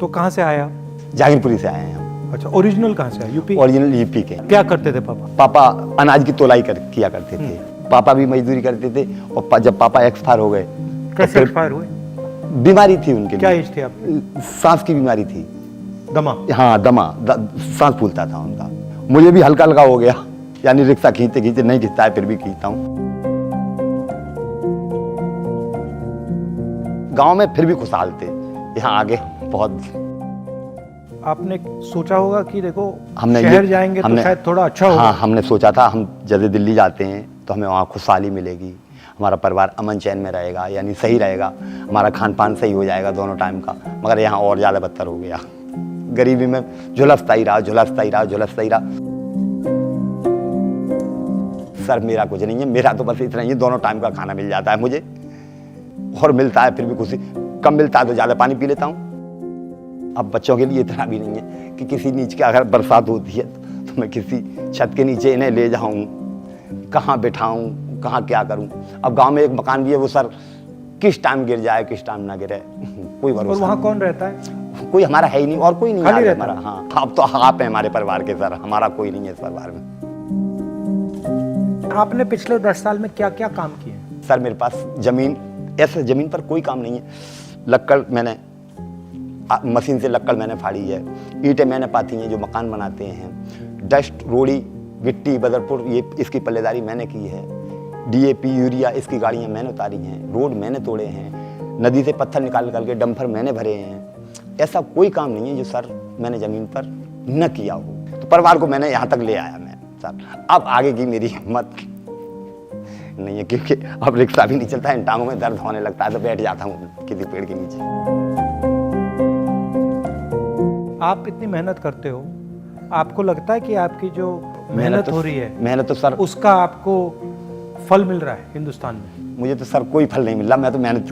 तो कहाँ से आए आप? जहांगीरपुरी से आए हैं हम। अच्छा, ओरिजिनल कहाँ से है? यूपी? ओरिजिनल यूपी के। क्या करते थे पापा? पापा अनाज की तोलाई किया करते थे। पापा भी मजदूरी करते थे और जब पापा एक्सपायर हो गए। कैसे एक्सपायर हुए? बीमारी थी उनके। क्या लिए एज थी आपकी? सांस की बीमारी थी। दमा? हाँ दमा, सांस फूलता था उनका। मुझे भी हल्का हल्का हो गया, यानी रिक्शा खींचते खींचते, नहीं खींचता है फिर भी खींचता हूँ। गांव में फिर भी खुशहाल थे, यहाँ आगे बहुत। आपने सोचा होगा कि देखो हमने शहर जाएंगे तो शायद थोड़ा अच्छा होगा। हाँ, हमने सोचा था हम जैसे दिल्ली जाते हैं तो हमें वहाँ खुशहाली मिलेगी, हमारा परिवार अमन चैन में रहेगा, यानी सही रहेगा, हमारा खान पान सही हो जाएगा दोनों टाइम का। मगर यहाँ और ज़्यादा बदतर हो गया, गरीबी में झुलसता ही रहा, झुलसता ही रहा, झुलसता ही रहा। सर मेरा कुछ नहीं है, मेरा तो बस इतना ही है, दोनों टाइम का खाना मिल जाता है मुझे, और मिलता है फिर भी खुशी। कम मिलता है तो ज़्यादा पानी पी लेता हूँ। अब बच्चों के लिए इतना भी नहीं है कि किसी नीचे की अगर बरसात होती है तो मैं किसी छत के नीचे इन्हें ले जाऊँ, कहाँ बिठाऊँ, कहाँ क्या करूँ। अब गांव में एक मकान भी है, वो सर किस टाइम गिर जाए किस टाइम ना गिरे, कोई भरोसा। और वहाँ कौन रहता है? कोई हमारा है ही नहीं, और कोई नहीं खाली है रहता हमारा। हाँ, अब तो आप हैं हमारे परिवार के सर, हमारा कोई नहीं है इस परिवार में। आपने पिछले 10 साल में क्या क्या काम किए? सर मेरे पास जमीन, ऐसे जमीन पर कोई काम नहीं है। लक्कड़ मैंने मशीन से लक्कड़ मैंने फाड़ी है, ईंटें मैंने पाती हैं जो मकान बनाते हैं, डस्ट, रोड़ी, गिट्टी, बदरपुर, ये इसकी पल्लेदारी मैंने की है, डीएपी, यूरिया इसकी गाड़ियाँ मैंने उतारी हैं, रोड मैंने तोड़े हैं, नदी से पत्थर निकाल के डंपर मैंने भरे हैं। ऐसा कोई काम नहीं है जो सर मैंने ज़मीन पर न किया हो। तो परिवार को मैंने यहाँ तक ले आया मैं सर। अब आगे की मेरी हिम्मत नहीं है, क्योंकि अब रिक्शा भी नहीं चलता है, टांगों में दर्द होने लगता है तो बैठ जाता हूँ किसी पेड़ के नीचे। आप इतनी मेहनत करते हो, आपको लगता है कि आपकी जो मेहनत हो रही है, मेहनत तो सर उसका आपको फल मिल रहा है हिंदुस्तान में? मुझे तो सर कोई फल नहीं मिल रहा। मैं तो मेहनत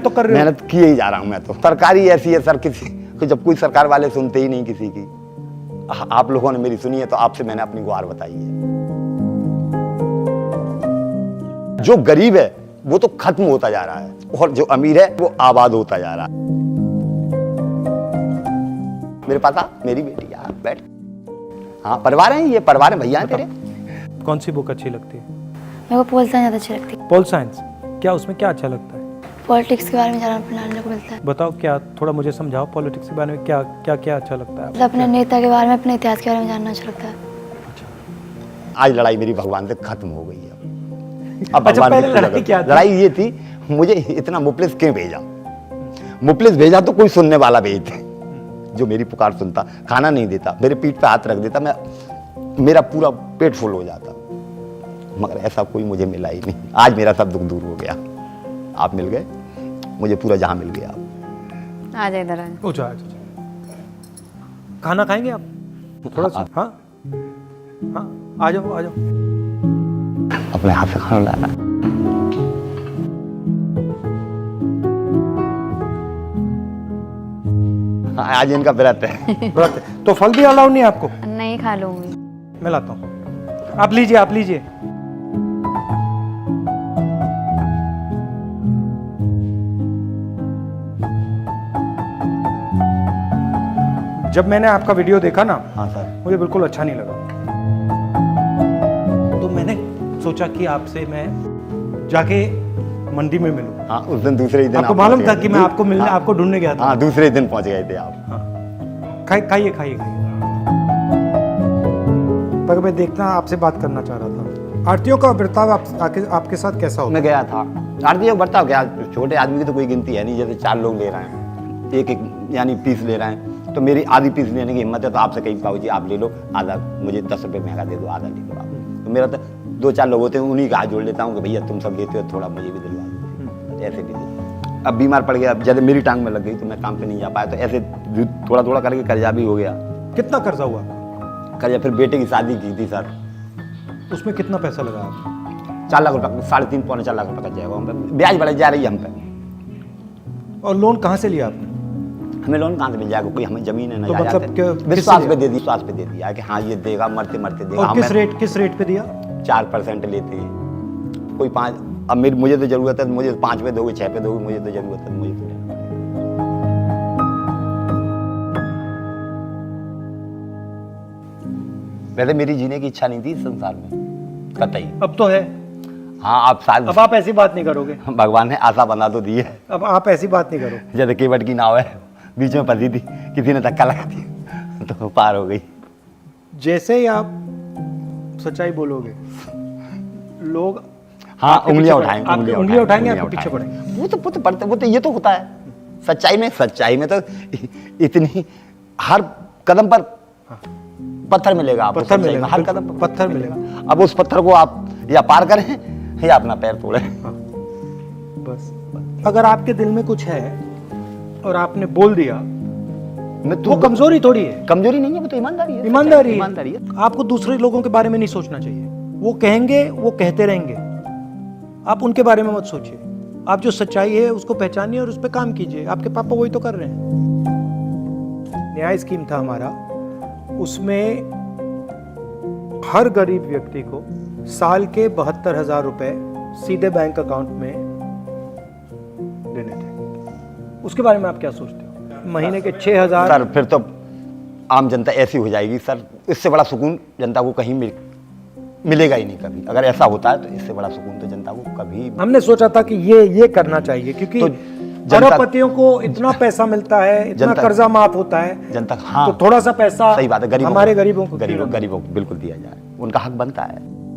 तो कर रहे हो। मेहनत किए ही जा रहा हूँ मैं तो। सरकारी ऐसी है सर, किसी को जब कोई सरकार वाले सुनते ही नहीं किसी की। आप लोगों ने मेरी सुनी है तो आपसे मैंने अपनी गुहार बताई है। जो गरीब है वो तो खत्म होता जा रहा है, और जो अमीर है वो आबाद होता जा रहा है। मेरे पास आ, मेरी बेटी यार बैठ। हाँ परिवार है, ये परिवार है, भैया हैं तेरे। कौन सी बुक अच्छी लगती है? मेरे को पोल साइंस ज़्यादा अच्छी लगती है। Pol science? क्या उसमें क्या अच्छा लगता है? पॉलिटिक्स के बारे में जानने को मिलता है। बताओ, क्या थोड़ा मुझे समझाओ, पॉलिटिक्स के बारे में क्या क्या क्या अच्छा लगता है? मतलब अपने नेता के बारे में, अपने इतिहास के बारे में जानना अच्छा लगता है। आज लड़ाई मेरी भगवान से खत्म हो गई है। अब अच्छा, भगवान पहले की पूजा लड़ाई करो। क्या थी? लड़ाई ये थी, मुझे इतना मुफलिस क्यों भेजा। मुफलिस भेजा तो कोई सुनने वाला भेजते जो मेरी पुकार सुनता, खाना नहीं देता, मेरे पीठ पे हाथ रख देता, मेरा पूरा पेट फुल हो जाता। मगर ऐसा कोई मुझे मिला ही नहीं। आज मेरा सब दुख दूर हो गया, आप मिल गए, मुझे पूरा जहां मिल गया। आ जाए इधर। खाना खाएंगे आप थोड़ा सा? हाँ हाँ, आ जाओ आ जाओ। अपने हाथ से खाना लाना। आज इनका व्रत है। व्रत है तो फल भी अलाउ नहीं है आपको? नहीं खा लूंगी। मैं लाता हूँ, आप लीजिए, आप लीजिए। जब मैंने आपका वीडियो देखा ना, हाँ सर, मुझे बिल्कुल अच्छा नहीं लगा, तो मैंने सोचा कि आपसे मैं जाके मंडी में मिलूं। हाँ उस दिन दूसरे ही दिन आपको आप मालूम पहुंच था गए। कि मैं आपको मिलने, हाँ, आपको ढूंढने गया था। हाँ दूसरे दिन पहुंच गए थे आप। खाइए खाइए खाइए। पर मैं देखना, आपसे बात करना चाह रहा था, आरतीयों का बर्ताव आपके साथ कैसा होता? मैं गया था, आरती का बर्ताव क्या, छोटे आदमी की तो कोई गिनती है नहीं। जैसे 4 लोग ले रहे हैं, एक यानी पीस ले रहे हैं, तो मेरी आधी पीस लेने की हिम्मत है तो आपसे कहीं पाओ जी आप ले लो आधा, मुझे 10 रुपये महंगा दे दो, आधा ले लो आप। तो मेरा तो 2-4 लोग होते हैं, उन्हीं का हाथ जोड़ लेता हूँ कि भैया तुम सब लेते हो थोड़ा मुझे भी दिलवा दो, ऐसे भी दे। अब बीमार पड़ गया, जैसे मेरी टांग में लग गई तो मैं काम पे नहीं जा पाया, तो ऐसे थोड़ा थोड़ा करके कर्जा भी हो गया। कितना कर्जा हुआ? कर्जा फिर बेटे की शादी की थी सर, उसमें कितना पैसा लगा आपको? 4 लाख रुपये, 3.5 पौने 4 लाख रुपये का जाएगा हम पे। ब्याज बढ़ जा रही है हम पे। और लोन कहाँ से लिया आपने? हमें लोन कहाँ से मिल जाएगा, कोई हमें जमीन है ना, तो मतलब विश्वास पे दे दी, विश्वास पे दे दिया कि हाँ ये देगा, मरते मरते देगा। और किस रेट पे दिया? 4% लेते हैं, कोई 5। अब मुझे तो जरूरत है, मुझे 5 पे दोगे, 6 पे दोगे, मुझे तो जरूरत है, मुझे तो लेना वैसे मेरी जीने की इच्छा नहीं थी इस संसार में कतई। अब तो है। हाँ आप साल अब आप ऐसी बात नहीं करोगे। भगवान ने आशा बना तो दी है। अब आप ऐसी बात नहीं करो। जैसे केवट की नाव है, बीच में फंसी थी, किसी ने धक्का लगा दिया तो पार हो गई। जैसे ही आप सच्चाई बोलोगे लोग हाँ आपके उंगलियां पीछे उठाएंगे, आपकी उंगलियां उठाएंगे, आपके पीछे पड़ेंगे। वो तो ये तो होता है सच्चाई में तो इतनी हर कदम पर पत्थर मिलेगा आपको, पत्थर सच्चाई में मिलेगा, हर बिल्कुल, कदम पर पत्थर मिलेगा। अब उस पत्थर को आप या पार करें या अपना पैर तोड़ें। हाँ, बस अगर आपके दिल में कुछ है और आपने बोल दिया, मैं वो कमजोरी थोड़ी है। कमजोरी नहीं है, वो तो ईमानदारी है। ईमानदारी है। आपको दूसरे लोगों के बारे में नहीं सोचना चाहिए। वो कहेंगे, वो कहते रहेंगे, आप उनके बारे में मत सोचिए। आप जो सच्चाई है उसको पहचानिए और उस पर काम कीजिए। आपके पापा वही तो कर रहे हैं। न्याय स्कीम था हमारा, उसमें हर गरीब व्यक्ति को साल के 72,000 रुपए सीधे बैंक अकाउंट में देने थे। उसके बारे में आप क्या सोचते हो? महीने के 6,000। सर फिर तो आम जनता ऐसी हो जाएगी सर, इससे बड़ा सुकून जनता को कहीं मिलेगा ही नहीं कभी। अगर ऐसा होता है तो इससे बड़ा सुकून तो जनता को कभी। हमने सोचा था कि ये करना चाहिए, क्योंकि तो अरबपतियों को इतना पैसा मिलता है, इतना कर्जा माफ होता है जनता। हाँ तो थोड़ा सा पैसा सही बात है, हमारे गरीबों को बिल्कुल दिया जाए, उनका हक बनता है।